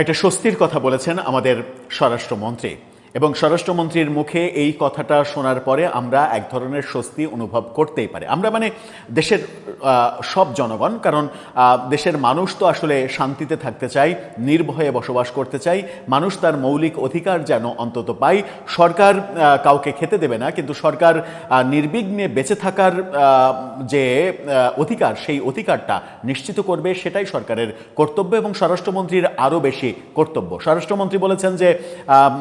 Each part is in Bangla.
একটা স্বস্তির কথা বলেছেন আমাদের স্বরাষ্ট্রমন্ত্রী এবং স্বরাষ্ট্রমন্ত্রীর মুখে এই কথাটা শোনার পরে আমরা এক ধরনের স্বস্তি অনুভব করতেই পারি। আমরা মানে দেশের সব জনগণ, কারণ দেশের মানুষ তো আসলে শান্তিতে থাকতে চায়, নির্ভয়ে বসবাস করতে চায়, মানুষ তার মৌলিক অধিকার যেন অন্তত পায়। সরকার কাউকে খেতে দেবে না, কিন্তু সরকার নির্বিঘ্নে বেঁচে থাকার যে অধিকার, সেই অধিকারটা নিশ্চিত করবে, সেটাই সরকারের কর্তব্য এবং স্বরাষ্ট্রমন্ত্রীর আরও বেশি কর্তব্য। স্বরাষ্ট্রমন্ত্রী বলেছেন যে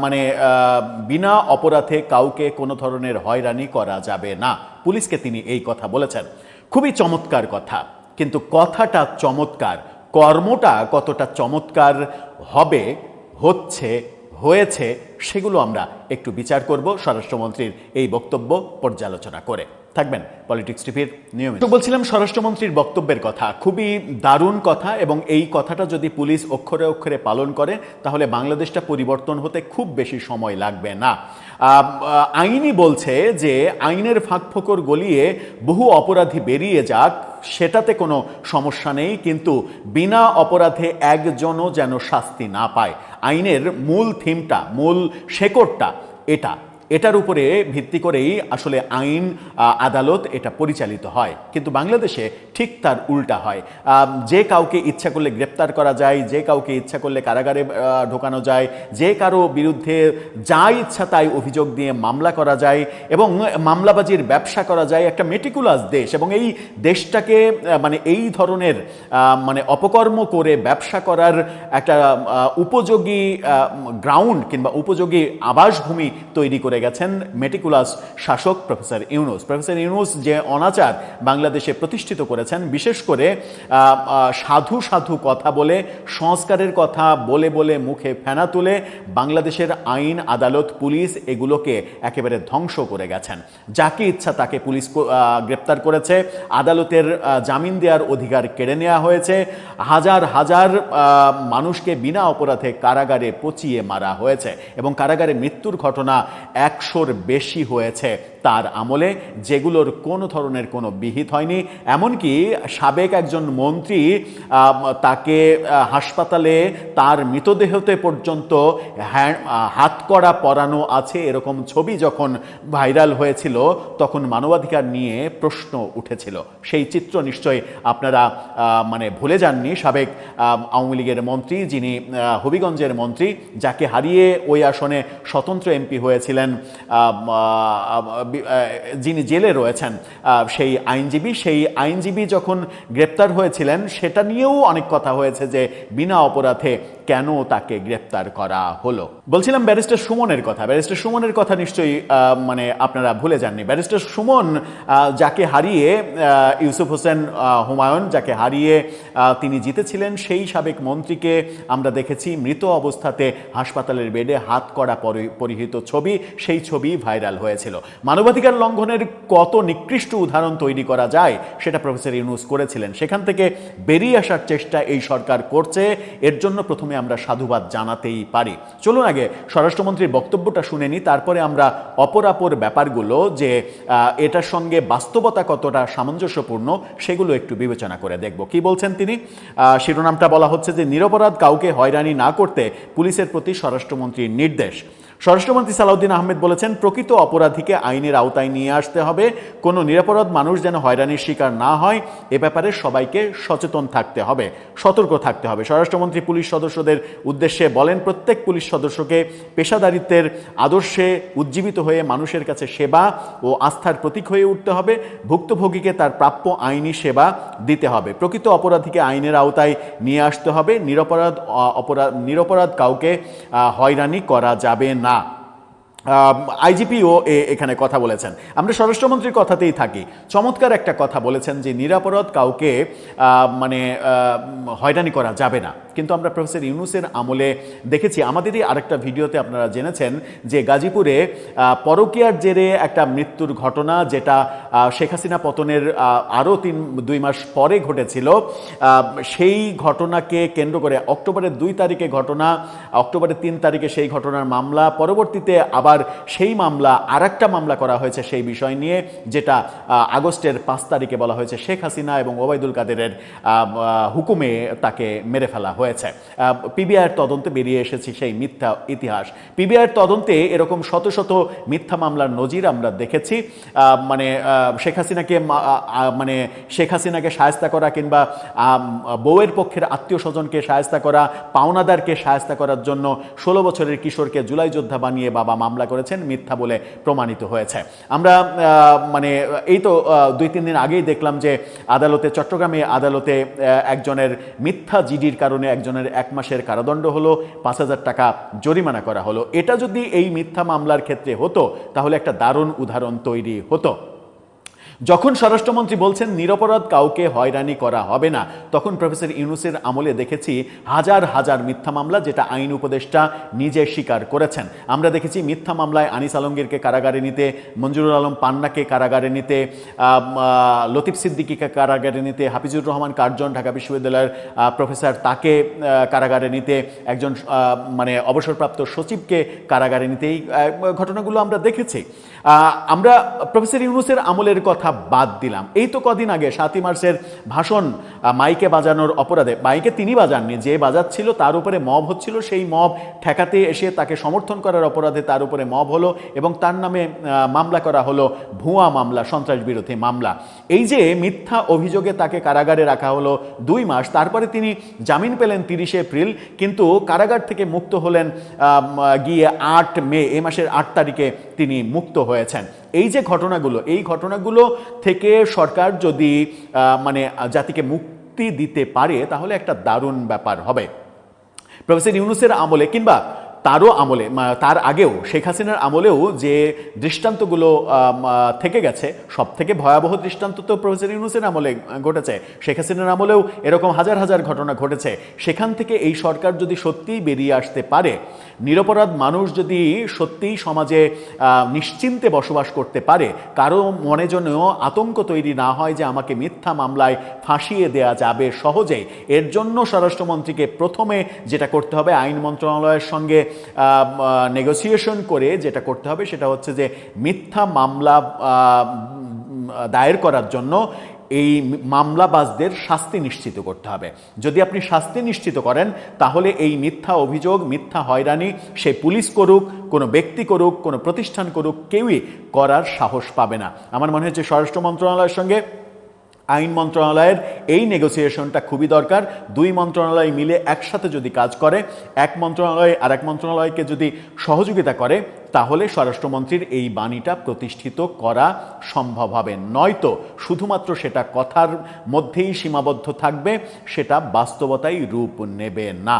মানে বিনা অপরাধে কাউকে কোনো ধরনের হয়রানি করা যাবে না। পুলিশকে তিনি এই কথা বলেছেন। খুবই চমৎকার কথা, কিন্তু কথাটা চমৎকার, কর্মটা কতটা চমৎকার হবে, হয়েছে সেগুলো আমরা একটু বিচার করব স্বরাষ্ট্রমন্ত্রীর এই বক্তব্য পর্যালোচনা করে। থাকবেন পলিটিক্স টিভির নিয়মিত। বলছিলাম স্বরাষ্ট্রমন্ত্রীর বক্তব্যের কথা, খুবই দারুণ কথা, এবং এই কথাটা যদি পুলিশ অক্ষরে অক্ষরে পালন করে তাহলে বাংলাদেশটা পরিবর্তন হতে খুব বেশি সময় লাগবে না। আইনই বলছে যে আইনের ফাঁকফোকর গলিয়ে বহু অপরাধী বেরিয়ে যাক, সেটাতে কোনো সমস্যা নেই, কিন্তু বিনা অপরাধে একজনও যেন শাস্তি না পায়। আইনের মূল থিমটা, মূল শেকড়টা এটার উপরে ভিত্তি করেই আসলে আইন আদালত এটা পরিচালিত হয়। কিন্তু বাংলাদেশে ঠিক তার উল্টা হয়। যে কাউকে ইচ্ছা করলে গ্রেপ্তার করা যায়, যে কাউকে ইচ্ছা করলে কারাগারে ঢোকানো যায়, যে কারো বিরুদ্ধে যা ইচ্ছা তাই অভিযোগ দিয়ে মামলা করা যায় এবং মামলাবাজির ব্যবসা করা যায়। একটা মেটিকুলাস দেশ, এবং এই দেশটাকে মানে এই ধরনের মানে অপকর্ম করে ব্যবসা করার একটা উপযোগী গ্রাউন্ড কিংবা উপযোগী আবাসভূমি তৈরি করে গেছেন মেটিকুলাস শাসক প্রফেসর ইউনূস। প্রফেসর ইউনূস যে অনাচার বাংলাদেশে প্রতিষ্ঠিত করেছেন, বিশেষ করে সাধু সাধু কথা বলে, সংস্কারের কথা বলে বলে মুখে ফেনা তুলে বাংলাদেশের আইন আদালত পুলিশ এগুলোকে একেবারে ধ্বংস করে গেছেন। যাকে ইচ্ছা তাকে পুলিশ গ্রেপ্তার করেছে, আদালতের জামিন দেওয়ার অধিকার কেড়ে নেওয়া হয়েছে, হাজার হাজার মানুষকে বিনা অপরাধে কারাগারে পচিয়ে মারা হয়েছে এবং কারাগারে মৃত্যুর ঘটনা 100-র বেশি হয়েছে তার আমলে, যেগুলোর কোনো ধরনের কোনো বিহিত হয়নি। এমনকি সাবেক একজন মন্ত্রী, তাকে হাসপাতালে তার মৃতদেহতে পর্যন্ত হাতকড়া পরানো আছে এরকম ছবি যখন ভাইরাল হয়েছিল, তখন মানবাধিকার নিয়ে প্রশ্ন উঠেছিল। সেই চিত্র নিশ্চয়ই আপনারা মানে ভুলে যাননি। সাবেক আওয়ামী লীগের মন্ত্রী, যিনি হবিগঞ্জের মন্ত্রী, যাকে হারিয়ে ওই আসনে স্বতন্ত্র এমপি হয়েছিলেন, যিনি জেলে রয়েছেন, সেই আইনজীবী যখন গ্রেপ্তার হয়েছিলেন, সেটা নিয়েও অনেক কথা হয়েছে যে বিনা অপরাধে কেন তাকে গ্রেপ্তার করা হলো। বলছিলাম ব্যারিস্টার সুমনের কথা। ব্যারিস্টার সুমনের কথা নিশ্চয়ই মানে আপনারা ভুলে যাননি। ব্যারিস্টার সুমন, যাকে হারিয়ে ইউসুফ হোসেন হুমায়ুন, যাকে হারিয়ে তিনি জিতেছিলেন, সেই সাবেক মন্ত্রীকে আমরা দেখেছি মৃত অবস্থাতে হাসপাতালের বেডে হাতকড়া পরিহিত ছবি, সেই ছবি ভাইরাল হয়েছিল। মানবাধিকার লঙ্ঘনের কত নিকৃষ্ট উদাহরণ তৈরি করা যায় সেটা প্রফেসর ইউনূস করেছিলেন। সেখান থেকে বেরিয়ে আসার চেষ্টা এই সরকার করছে, এর জন্য প্রথমে আমরা সাধুবাদ জানাতেই পারি। চলুন আগে স্বরাষ্ট্রমন্ত্রীর বক্তব্যটা শুনে নিই, তারপরে আমরা অপরাপর ব্যাপারগুলো যে এটার সঙ্গে বাস্তবতা কতটা সামঞ্জস্যপূর্ণ সেগুলো একটু বিবেচনা করে দেখব। কি বলছেন তিনি? শিরোনামটা বলা হচ্ছে যে নিরপরাধ কাউকে হয়রানি না করতে পুলিশের প্রতি স্বরাষ্ট্রমন্ত্রীর নির্দেশ। স্বরাষ্ট্রমন্ত্রী সালাউদ্দিন আহমেদ বলেছেন, প্রকৃত অপরাধীকে আইনের আওতায় নিয়ে আসতে হবে। কোনো নিরপরাধ মানুষ যেন হয়রানির শিকার না হয়, এ ব্যাপারে সবাইকে সচেতন থাকতে হবে, সতর্ক থাকতে হবে। স্বরাষ্ট্রমন্ত্রী পুলিশ সদস্যদের উদ্দেশ্যে বলেন, প্রত্যেক পুলিশ সদস্যকে পেশাদারিত্বের আদর্শে উজ্জীবিত হয়ে মানুষের কাছে সেবা ও আস্থার প্রতীক হয়ে উঠতে হবে। ভুক্তভোগীকে তার প্রাপ্য আইনি সেবা দিতে হবে। প্রকৃত অপরাধীকে আইনের আওতায় নিয়ে আসতে হবে। নিরপরাধ কাউকে হয়রানি করা যাবে না। আইজিপিও এখানে কথা বলেছেন। আমরা স্বরাষ্ট্রমন্ত্রীর কথাতেই থাকি। চমৎকার একটা কথা বলেছেন যে নিরাপরাধ কাউকে মানে হয়রানি করা যাবে না। কিন্তু আমরা প্রফেসর ইউনূসের আমলে দেখেছি, আমাদেরই আরেকটা ভিডিওতে আপনারা জেনেছেন যে গাজীপুরে পরকীয়ার জেরে একটা মৃত্যুর ঘটনা, যেটা শেখ হাসিনা পতনের আরও 2 মাস পরে ঘটেছিল। সেই ঘটনাকে কেন্দ্র করে অক্টোবরের 2 তারিখে ঘটনা, অক্টোবরের 3 তারিখে সেই ঘটনার মামলা, পরবর্তীতে আবার আবার সেই মামলা আরেকটা মামলা করা হয়েছে সেই বিষয় নিয়ে, যেটা আগস্টের 5 তারিখে বলা হয়েছে শেখ হাসিনা এবং ওবায়দুল কাদেরের হুকুমে তাকে মেরে ফেলা হয়েছে। পিবিআইয়ের তদন্তে বেরিয়ে এসেছে সেই মিথ্যা ইতিহাস। পিবিআইয়ের তদন্তে এরকম শত শত মিথ্যা মামলার নজির আমরা দেখেছি। মানে শেখ হাসিনাকে শায়েস্তা করা কিংবা বউয়ের পক্ষের আত্মীয় স্বজনকে শায়েস্তা করা, পাওনাদারকে শায়েস্তা করার জন্য 16 বছরের কিশোরকে জুলাই যোদ্ধা বানিয়ে বাবা মামলা করেছেন, মিথ্যা বলে প্রমাণিত হয়েছে। আমরা এই তো 2-3 দিন আগেই দেখলাম যে চট্টগ্রামে আদালতে একজনের মিথ্যা জিডির কারণে একজনের 1 মাসের কারাদণ্ড হলো, 5,000 টাকা জরিমানা করা হলো। এটা যদি এই মিথ্যা মামলার ক্ষেত্রে হতো তাহলে একটা দারুণ উদাহরণ তৈরি হতো। যখন স্বরাষ্ট্রমন্ত্রী বলছেন নিরপরাধ কাউকে হয়রানি করা হবে না, তখন প্রফেসর ইউনূসের আমলে দেখেছি হাজার হাজার মিথ্যা মামলা, যেটা আইন উপদেষ্টা নিজে স্বীকার করেছেন। আমরা দেখেছি মিথ্যা মামলায় আনিস আলমগীরকে কারাগারে নিতে, মঞ্জুরুল আলম পান্নাকে কারাগারে নিতে, লতিফ সিদ্দিকীকে কারাগারে নিতে, হাফিজুর রহমান কার্জন ঢাকা বিশ্ববিদ্যালয়ের প্রফেসর তাকে কারাগারে নিতে, একজন অবসরপ্রাপ্ত সচিবকে কারাগারে নিতে, এই ঘটনাগুলো আমরা দেখেছি। আমরা প্রফেসর ইউনূসের আমলের কথা বাদ দিলাম। এই তো কদিন আগে 7ই মার্চের ভাষণ মাইকে বাজানোর অপরাধে, মাইকে তিনি বাজাননি, যে বাজাচ্ছিল তার উপরে মব হচ্ছিল, সেই মব ঠেকাতে এসে তাকে সমর্থন করার অপরাধে তার উপরে মব হলো এবং তার নামে মামলা করা হলো ভুয়া মামলা, সন্ত্রাস বিরোধী মামলা। এই যে মিথ্যা অভিযোগে তাকে কারাগারে রাখা হলো 2 মাস, তারপরে তিনি জামিন পেলেন 30 এপ্রিল, কিন্তু কারাগার থেকে মুক্ত হলেন গিয়ে 8 মে, এই মাসের 8 তারিখে তিনি মুক্ত হয়েছেন। এই যে ঘটনাগুলো, এই ঘটনাগুলো থেকে সরকার যদি জাতিকে মুক্তি দিতে পারে তাহলে একটা দারুণ ব্যাপার হবে। প্রফেসর ইউনূসের আমলে কিংবা তারও আমলে, তার আগেও শেখ হাসিনার আমলেও যে দৃষ্টান্তগুলো থেকে গেছে, সব থেকে ভয়াবহ দৃষ্টান্ত তো প্রফেসর ইউনূসের আমলে ঘটেছে। শেখ হাসিনার আমলেও এরকম হাজার হাজার ঘটনা ঘটেছে। সেখান থেকে এই সরকার যদি সত্যিই বেরিয়ে আসতে পারে, নিরপরাধ মানুষ যদি সত্যিই সমাজে নিশ্চিন্তে বসবাস করতে পারে, কারো মনে যেন আতঙ্ক তৈরি না হয় যে আমাকে মিথ্যা মামলায় ফাঁসিয়ে দেয়া যাবে সহজেই, এর জন্য স্বরাষ্ট্রমন্ত্রীকে প্রথমে যেটা করতে হবে, আইন মন্ত্রণালয়ের সঙ্গে নেগোসিয়েশন করে যেটা করতে হবে সেটা হচ্ছে যে মিথ্যা মামলা দায়ের করার জন্য এই মামলাবাজদের শাস্তি নিশ্চিত করতে হবে। যদি আপনি শাস্তি নিশ্চিত করেন তাহলে এই মিথ্যা অভিযোগ, মিথ্যা হয়রানি সে পুলিশ করুক, কোনো ব্যক্তি করুক, কোনো প্রতিষ্ঠান করুক, কেউই করার সাহস পাবে না। আমার মনে হচ্ছে স্বরাষ্ট্র মন্ত্রণালয়ের সঙ্গে আইন মন্ত্রণালয়ের এই নেগোসিয়েশনটা খুবই দরকার। 2 মন্ত্রণালয় মিলে একসাথে যদি কাজ করে, এক মন্ত্রণালয় আর এক মন্ত্রণালয়কে যদি সহযোগিতা করে, তাহলে স্বরাষ্ট্রমন্ত্রীর এই বাণীটা প্রতিষ্ঠিত করা সম্ভব হবে। নয়তো শুধুমাত্র সেটা কথার মধ্যেই সীমাবদ্ধ থাকবে, সেটা বাস্তবতায় রূপ নেবে না।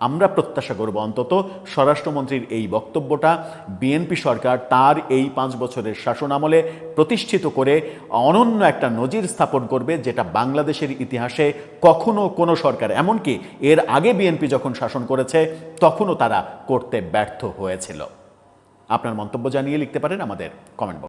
আমরা প্রত্যাশা করব অন্তত স্বরাষ্ট্রমন্ত্রীর এই বক্তব্যটা বিএনপি সরকার তার এই 5 বছরের শাসনামলে প্রতিষ্ঠিত করে অনন্য একটা নজির স্থাপন করবে, যেটা বাংলাদেশের ইতিহাসে কখনো কোনো সরকার, এমনকি এর আগে বিএনপি যখন শাসন করেছে তখনও তারা করতে ব্যর্থ হয়েছিল। আপনার মন্তব্য জানিয়ে লিখতে পারেন আমাদের কমেন্ট বক্সে।